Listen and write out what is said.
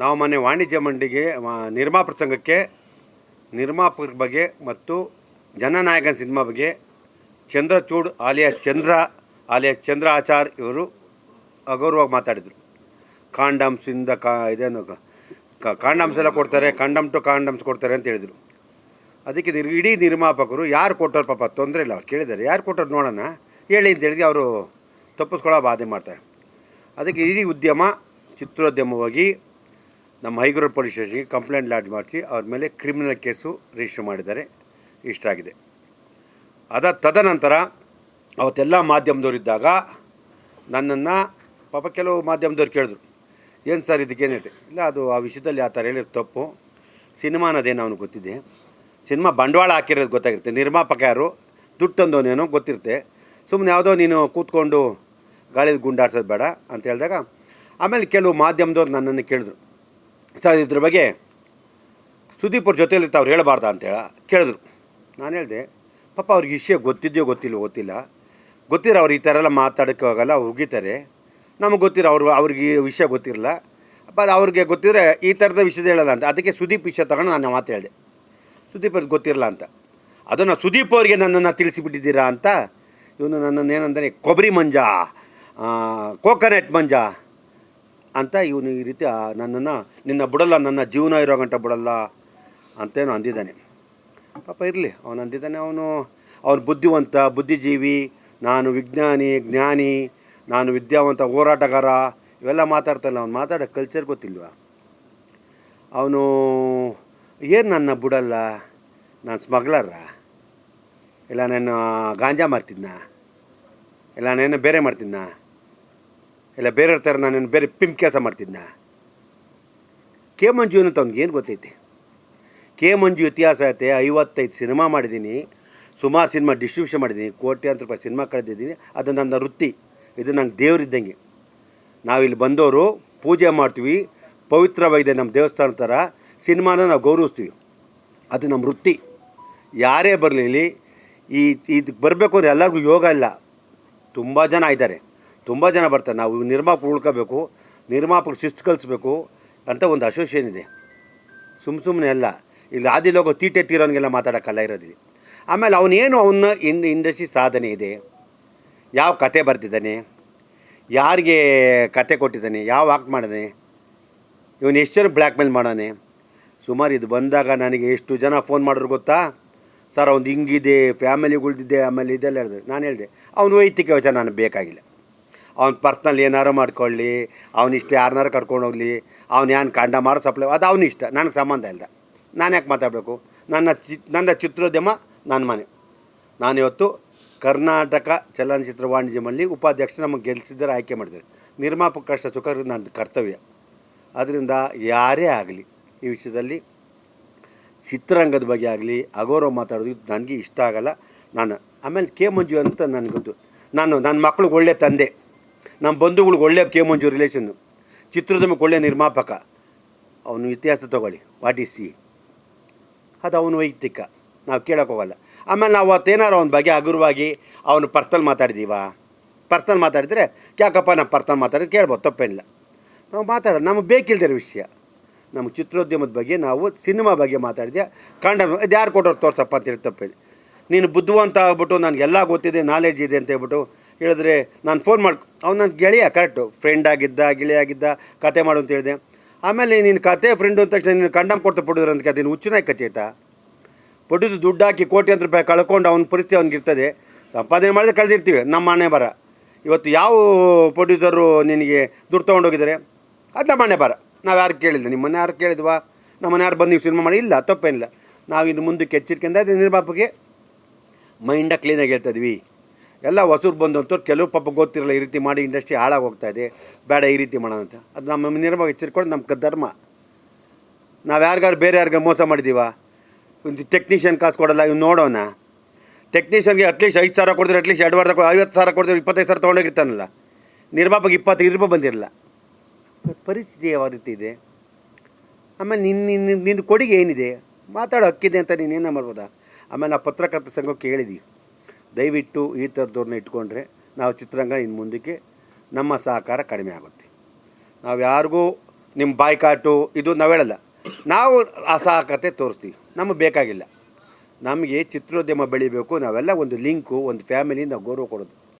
ನಾವು ಮೊನ್ನೆ ವಾಣಿಜ್ಯ ಮಂಡಿಗೆ ನಿರ್ಮಾಪಕ ಸಂಘಕ್ಕೆ ನಿರ್ಮಾಪಕರ ಬಗ್ಗೆ ಮತ್ತು ಜನನಾಯಕನ ಸಿನಿಮಾ ಬಗ್ಗೆ ಚಂದ್ರಚೂಡ್ ಚಂದ್ರ ಆಚಾರ್ ಇವರು ಅಗೌರವಾಗಿ ಮಾತಾಡಿದರು. ಕಾಂಡಮ್ಸಿಂದ ಇದೇನು ಕಾಂಡಮ್ಸ್ ಎಲ್ಲ ಕೊಡ್ತಾರೆ, ಕಾಂಡಮ್ಸ್ ಕೊಡ್ತಾರೆ ಅಂತ ಹೇಳಿದರು. ಅದಕ್ಕೆ ಇಡೀ ನಿರ್ಮಾಪಕರು ಯಾರು ಕೊಟ್ಟರು ಪಾಪ ತೊಂದರೆ ಇಲ್ಲ, ಅವ್ರು ಕೇಳಿದ್ದಾರೆ ಯಾರು ಕೊಟ್ಟರು ನೋಡೋಣ ಹೇಳಿ ಅಂತ ಹೇಳಿದ್ರೆ ಅವರು ತಪ್ಪಿಸ್ಕೊಳ್ಳೋ ಬಾಧೆ ಮಾಡ್ತಾರೆ. ಅದಕ್ಕೆ ಇಡೀ ಉದ್ಯಮ ಚಿತ್ರೋದ್ಯಮವಾಗಿ ನಮ್ಮ ಹೈಕೋರ್ಟ್ ಪೊಲೀಸ್ ಸ್ಟೇಷನ್ಗೆ ಕಂಪ್ಲೇಂಟ್ ಲಾಡ್ಜ್ ಮಾಡಿಸಿ ಅವ್ರ ಮೇಲೆ ಕ್ರಿಮಿನಲ್ ಕೇಸು ರಿಜಿಸ್ಟರ್ ಮಾಡಿದ್ದಾರೆ. ಇಷ್ಟ ಆಗಿದೆ. ತದನಂತರ ಅವತ್ತೆಲ್ಲ ಮಾಧ್ಯಮದವರಿದ್ದಾಗ ನನ್ನನ್ನು ಪಾಪ ಕೆಲವು ಮಾಧ್ಯಮದವ್ರು ಕೇಳಿದ್ರು, ಏನು ಸರ್ ಇದಕ್ಕೇನಿದೆ? ಇಲ್ಲ, ಅದು ಆ ವಿಷಯದಲ್ಲಿ ಆ ಥರ ಹೇಳಿರೋ ತಪ್ಪು. ಸಿನಿಮಾನದೇನು ಅವ್ನಿಗೆ ಗೊತ್ತಿದೆ, ಸಿನಿಮಾ ಬಂಡವಾಳ ಹಾಕಿರೋದು ಗೊತ್ತಾಗಿರುತ್ತೆ, ನಿರ್ಮಾಪಕ ಯಾರು, ದುಡ್ಡು ತಂದವನೇನೋ ಗೊತ್ತಿರುತ್ತೆ. ಸುಮ್ಮನೆ ಯಾವುದೋ ನೀನು ಕೂತ್ಕೊಂಡು ಗಾಳಿಯಲ್ಲಿ ಗುಂಡಾಡ್ಸೋದು ಬೇಡ ಅಂತ ಹೇಳಿದಾಗ ಆಮೇಲೆ ಕೆಲವು ಮಾಧ್ಯಮದವ್ರು ನನ್ನನ್ನು ಕೇಳಿದ್ರು, ಸರ್ ಇದ್ರ ಬಗ್ಗೆ ಸುದೀಪ್ ಅವ್ರ ಜೊತೆಯಲ್ಲಿ ಅವ್ರು ಹೇಳಬಾರ್ದ ಅಂತೇಳಿ ಕೇಳಿದ್ರು. ನಾನು ಹೇಳಿದೆ, ಪಾಪ ಅವ್ರಿಗೆ ವಿಷಯ ಗೊತ್ತಿದೆಯೋ ಗೊತ್ತಿಲ್ಲ ಗೊತ್ತಿರೋ ಅವ್ರು ಈ ಥರ ಎಲ್ಲ ಮಾತಾಡೋಕ್ಕೆ ಹೋಗಲ್ಲ, ಅವ್ರು ಉಗಿತಾರೆ. ನಮಗೆ ಗೊತ್ತಿರೋ ಅವ್ರಿಗೆ ವಿಷಯ ಗೊತ್ತಿರಲ್ಲ, ಅವ್ರಿಗೆ ಗೊತ್ತಿದ್ರೆ ಈ ಥರದ ವಿಷಯದ ಹೇಳಲ್ಲ ಅಂತ. ಅದಕ್ಕೆ ಸುದೀಪ್ ವಿಷಯ ತಗೊಂಡು ನಾನು ಮಾತು ಹೇಳಿದೆ, ಸುದೀಪ್ ಅವ್ರಿಗೆ ಗೊತ್ತಿರಲ್ಲ ಅಂತ. ಅದನ್ನು ಸುದೀಪ್ ಅವ್ರಿಗೆ ನನ್ನನ್ನು ತಿಳಿಸಿಬಿಟ್ಟಿದ್ದೀರಾ ಅಂತ ಇವನು ನನ್ನನ್ನು ಏನಂದರೆ ಕೊಬ್ಬರಿ ಮಂಜ, ಕೋಕೋನಟ್ ಮಂಜ ಅಂತ ಇವನು ಈ ರೀತಿ ನನ್ನನ್ನು ನಿನ್ನ ಬಿಡಲ್ಲ, ನನ್ನ ಜೀವನ ಇರೋ ಗಂಟ ಬಿಡಲ್ಲ ಅಂತೇನು ಅಂದಿದ್ದಾನೆ. ಪಾಪ ಇರಲಿ, ಅವನು ಅಂದಿದ್ದಾನೆ. ಅವನು ಬುದ್ಧಿವಂತ, ಬುದ್ಧಿಜೀವಿ, ನಾನು ವಿಜ್ಞಾನಿ, ಜ್ಞಾನಿ, ನಾನು ವಿದ್ಯಾವಂತ, ಹೋರಾಟಗಾರ ಇವೆಲ್ಲ ಮಾತಾಡ್ತಾಯಿಲ್ಲ. ಅವ್ನು ಮಾತಾಡೋ ಕಲ್ಚರ್ ಗೊತ್ತಿಲ್ವ? ಅವನು ಏನು ನನ್ನ ಬಿಡಲ್ಲ, ನಾನು ಸ್ಮಗ್ಲರ, ಇಲ್ಲ ನಾನು ಗಾಂಜಾ ಮಾರ್ತಿದ್ನ, ಇಲ್ಲ ನಾನು ಬೇರೆ ಮಾಡ್ತಿದ್ನ, ಇಲ್ಲ ಬೇರೆಯವ್ರ ಥರ ನಾನು ಬೇರೆ ಪಿಂಪ್ ಕೆಲಸ ಮಾಡ್ತಿದ್ನ. ಕೆ ಮಂಜು ಅಂತ ಅವ್ನಿಗೆ ಏನು ಗೊತ್ತೈತೆ? ಕೆ ಮಂಜು ಇತಿಹಾಸ ಐತೆ. 55 ಸಿನಿಮಾ ಮಾಡಿದ್ದೀನಿ, ಸುಮಾರು ಸಿನಿಮಾ ಡಿಸ್ಟ್ರಿಬ್ಯೂಷನ್ ಮಾಡಿದ್ದೀನಿ, ಕೋಟ್ಯಾಂತರ ರೂಪಾಯಿ ಸಿನಿಮಾ ಕಳೆದಿದ್ದೀನಿ. ಅದು ನನ್ನ ವೃತ್ತಿ, ಇದು ನಂಗೆ ದೇವರಿದ್ದಂಗೆ. ನಾವಿಲ್ಲಿ ಬಂದವರು ಪೂಜೆ ಮಾಡ್ತೀವಿ, ಪವಿತ್ರವಾಗಿದೆ ನಮ್ಮ ದೇವಸ್ಥಾನ ಥರ. ಸಿನಿಮಾನ ನಾವು ಗೌರವಿಸ್ತೀವಿ, ಅದು ನಮ್ಮ ವೃತ್ತಿ. ಯಾರೇ ಬರಲಿ ಇಲ್ಲಿ ಇದಕ್ಕೆ ಬರಬೇಕು ಅಂದರೆ ಎಲ್ಲರಿಗೂ ಯೋಗ ಇಲ್ಲ. ತುಂಬ ಜನ ಇದ್ದಾರೆ, ತುಂಬ ಜನ ಬರ್ತಾರೆ. ನಾವು ನಿರ್ಮಾಪಕರು ಉಳ್ಕೋಬೇಕು, ನಿರ್ಮಾಪಕರು ಶಿಸ್ತು ಕಲಿಸ್ಬೇಕು ಅಂತ ಒಂದು ಅಸೋಸಿಯೇಷನ್ ಇದೆ. ಸುಮ್ಮನೆ ಅಲ್ಲ, ಇಲ್ಲಿ ಆದಿಲೋಗೋ ತೀಟೆ ತೀರೋನಿಗೆಲ್ಲ ಮಾತಾಡೋಕ್ಕಲ್ಲ ಇರೋದಿಲ್ಲ. ಆಮೇಲೆ ಅವನೇನು ಇಂಡಸ್ಟ್ರಿ ಸಾಧನೆ ಇದೆ, ಯಾವ ಕತೆ ಬರ್ತಿದ್ದಾನೆ, ಯಾರಿಗೆ ಕತೆ ಕೊಟ್ಟಿದ್ದಾನೆ, ಯಾವ ಆಕ್ಟ್ ಮಾಡಿದ್ದಾನೆ, ಇವನು ಎಷ್ಟು ಜನ ಬ್ಲ್ಯಾಕ್ ಮೇಲ್ ಮಾಡೋನೆ. ಸುಮಾರು ಇದು ಬಂದಾಗ ನನಗೆ ಎಷ್ಟು ಜನ ಫೋನ್ ಮಾಡಿದ್ರು ಗೊತ್ತಾ? ಸರ್ ಅವ್ನು ಹಿಂಗಿದೆ, ಫ್ಯಾಮಿಲಿಗಳ್ದಿದ್ದೆ, ಆಮೇಲೆ ಇದೆಲ್ಲ ಹೇಳಿದೆ. ನಾನು ಹೇಳಿದೆ, ಅವ್ನು ವೈಯಕ್ತಿಕ ವಿಚಾರ ನನಗೆ ಬೇಕಾಗಿಲ್ಲ. ಅವ್ನು ಪರ್ಸ್ನಲ್ ಏನಾರು ಮಾಡ್ಕೊಳ್ಳಿ, ಅವನಿಷ್ಟ ಯಾರನ್ನಾರು ಕರ್ಕೊಂಡು ಹೋಗಲಿ, ಅವ್ನು ಏನು ಕಾಂಡ ಮಾಡೋ ಸಪ್ಲೈ, ಅದು ಅವನು ಇಷ್ಟ, ನನಗೆ ಸಂಬಂಧ ಇಲ್ಲ. ನಾನು ಯಾಕೆ ಮಾತಾಡಬೇಕು? ನನ್ನ ಚಿತ್ರೋದ್ಯಮ ನನ್ನ ಮನೆ. ನಾನಿವತ್ತು ಕರ್ನಾಟಕ ಚಲನಚಿತ್ರ ವಾಣಿಜ್ಯ ಮಂಡಳಿ ಉಪಾಧ್ಯಕ್ಷ ನಮಗೆ ಗೆಲ್ಲಿಸಿದ್ದಾರೆ, ಆಯ್ಕೆ ಮಾಡಿದ್ದಾರೆ. ನಿರ್ಮಾಪಕ ಕಷ್ಟ ಸುಖ ನನ್ನ ಕರ್ತವ್ಯ. ಅದರಿಂದ ಯಾರೇ ಆಗಲಿ ಈ ವಿಷಯದಲ್ಲಿ ಚಿತ್ರರಂಗದ ಬಗ್ಗೆ ಆಗಲಿ ಅಗೌರವ ಮಾತಾಡೋದು ನನಗೆ ಇಷ್ಟ ಆಗಲ್ಲ. ಆಮೇಲೆ ಕೆ ಮಂಜು ಅಂತ ನನಗೆ ಗೊತ್ತು. ನನ್ನ ಮಕ್ಳಿಗೆ ಒಳ್ಳೆ ತಂದೆ, ನಮ್ಮ ಬಂಧುಗಳಿಗೆ ಒಳ್ಳೆ ಕೆ ಮಂಜು ರಿಲೇಷನ್ನು, ಚಿತ್ರೋದ್ಯಮಕ್ಕೆ ಒಳ್ಳೆ ನಿರ್ಮಾಪಕ. ಅವನು ಇತಿಹಾಸ ತೊಗೊಳ್ಳಿ, ವಾಟ್ ಈಸ್ ಸಿ, ಅದು ಅವನು ವೈಯಕ್ತಿಕ, ನಾವು ಕೇಳೋಕ್ಕೋಗಲ್ಲ. ಆಮೇಲೆ ನಾವು ಅವತ್ತೇನಾರು ಅವನ ಬಗ್ಗೆ ಹಗುರವಾಗಿ ಅವನು ಪರ್ಸನಲ್ ಮಾತಾಡಿದರೆ ಯಾಕಪ್ಪ ನಾವು ಪರ್ಸನಲ್ ಮಾತಾಡಿದ್ರೆ ಕೇಳ್ಬೋದು, ತಪ್ಪೇನಿಲ್ಲ. ನಾವು ಮಾತಾಡೋದು ನಮಗೆ ಬೇಕಿಲ್ದಿರೋ ವಿಷಯ. ನಮ್ಮ ಚಿತ್ರೋದ್ಯಮದ ಬಗ್ಗೆ ನಾವು ಸಿನಿಮಾ ಬಗ್ಗೆ ಮಾತಾಡಿದ್ಯಾ, ಇದು ಯಾರು ಕೊಟ್ಟವ್ರು ತೋರ್ಸಪ್ಪ ಅಂತೇಳಿ ತಪ್ಪೇಳಿ. ನೀನು ಬುದ್ಧಿವಂತ ಆಗ್ಬಿಟ್ಟು ನನಗೆಲ್ಲ ಗೊತ್ತಿದೆ, ನಾಲೆಡ್ಜ್ ಇದೆ ಅಂತ ಹೇಳ್ಬಿಟ್ಟು ಹೇಳಿದ್ರೆ ನಾನು ಫೋನ್ ಅವ್ನು ನನ್ನ ಗೆಳೆಯ, ಕರೆಕ್ಟು ಫ್ರೆಂಡ್ ಆಗಿದ್ದ, ಗೆಳೆಯಾಗಿದ್ದ, ಕತೆ ಮಾಡು ಅಂತ ಹೇಳಿದೆ. ಆಮೇಲೆ ನೀನು ಕತೆ ಫ್ರೆಂಡು ಅಂತ ತಕ್ಷಣ ನೀನು ಕಂಡಮ್ ಕೊಡ್ತಾ ಪಡಿದ್ರು ಅಂತ ಅದನ್ನು ಹುಚ್ಚುನಾಗಿ ಕಚ್ಚೈತಾ? ಪಡಿದು ದುಡ್ಡು ಹಾಕಿ ಕೋಟ್ಯಾಂತರ ರೂಪಾಯಿ ಕಳ್ಕೊಂಡು ಅವ್ನ ಪರಿಸ್ಥಿತಿ ಅವ್ನಿಗಿರ್ತದೆ. ಸಂಪಾದನೆ ಮಾಡಿದ್ರೆ ಕಳೆದಿರ್ತೀವಿ, ನಮ್ಮ ಮನೆ ಬರ. ಇವತ್ತು ಯಾವ ಪ್ರೊಡ್ಯೂಸರು ನಿನಗೆ ದುಡ್ಡು ತೊಗೊಂಡೋಗಿದ್ದಾರೆ? ಅದನ್ನ ಮನೆ ಬರ. ನಾವು ಯಾರು ಕೇಳಿಲ್ಲ, ನಿಮ್ಮನ್ನ ಯಾರು ಕೇಳಿದ್ವಾ? ನಮ್ಮನ್ನ ಯಾರು ಬಂದು ನೀವು ಸಿನಿಮಾ ಮಾಡಿ? ಇಲ್ಲ, ತಪ್ಪೇನಿಲ್ಲ. ನಾವು ಇನ್ನು ಮುಂದಕ್ಕೆ ಎಚ್ಚರಿಕೆಯಿಂದ ನಿರ್ಮಾಪಕ್ಕೆ ಮೈಂಡಾಗಿ ಕ್ಲೀನಾಗಿ ಹೇಳ್ತಾಯಿದ್ವಿ. ಎಲ್ಲ ಹೊಸರು ಬಂದಂಥವ್ರು ಕೆಲವು ಪಾಪ ಗೊತ್ತಿರಲ್ಲ, ಈ ರೀತಿ ಮಾಡಿ ಇಂಡಸ್ಟ್ರಿ ಹಾಳಾಗಿ ಹೋಗ್ತಾಯಿದೆ, ಬೇಡ ಈ ರೀತಿ ಮಾಡೋಣ ಅಂತ. ಅದು ನಮ್ಮ ನಿರ್ಮಾಪಕ ಎಚ್ಚರಿಕೊಂಡು ನಮ್ಮ ಧರ್ಮ. ನಾವು ಯಾರಿಗಾರು ಬೇರೆ ಯಾರಿಗಾರು ಮೋಸ ಮಾಡಿದ್ದೀವ? ಒಂದು ಟೆಕ್ನಿಷಿಯನ್ ಕಾಸು ಕೊಡಲ್ಲ, ಇವ್ನು ನೋಡೋಣ. ಟೆಕ್ನಿಷಿಯನ್ಗೆ ಅಟ್ಲೀಸ್ಟ್ 5 ಸಾವಿರ ಕೊಡಿದ್ರೆ, ಅಟ್ಲೀಸ್ಟ್ 2 ವಾರ 50 ಸಾವಿರ ಕೊಡಿದ್ರೆ 25 ಸಾವಿರ ತೊಗೊಂಡೋಗಿರ್ತಾನಲ್ಲ. ನಿರ್ಮಾಪಕ 25 ರೂಪಾಯಿ ಬಂದಿರಲ್ಲ. ಪರಿಸ್ಥಿತಿ ಯಾವ ರೀತಿ ಇದೆ? ಆಮೇಲೆ ನಿನ್ನ ಕೊಡುಗೆ ಏನಿದೆ? ಮಾತಾಡೋ ಹಕ್ಕಿದೆ ಅಂತ ನೀನೇನು ಮಾಡ್ಬೋದಾ? ಆಮೇಲೆ ನಾವು ಪತ್ರಕರ್ತರ ಸಂಘಕ್ಕೆ ಹೇಳಿದ್ವಿ, ದಯವಿಟ್ಟು ಈ ಥರದವ್ರನ್ನ ಇಟ್ಕೊಂಡ್ರೆ ನಾವು ಚಿತ್ರರಂಗ ಇನ್ನು ಮುಂದಕ್ಕೆ ನಮ್ಮ ಸಹಕಾರ ಕಡಿಮೆ ಆಗುತ್ತೆ. ನಾವು ಯಾರಿಗೂ ನಿಮ್ಮ ಬಾಯ್ಕಾಟು ಇದು ನಾವು ಹೇಳಲ್ಲ. ನಾವು ಅಸಹಾಯಕತೆ ತೋರಿಸ್ತೀವಿ, ನಮಗೆ ಬೇಕಾಗಿಲ್ಲ. ನಮಗೆ ಚಿತ್ರೋದ್ಯಮ ಬೆಳಿಬೇಕು, ನಾವೆಲ್ಲ ಒಂದು ಲಿಂಕು, ಒಂದು ಫ್ಯಾಮಿಲಿ ನಾವು ಗೌರವ ಕೊಡೋದು.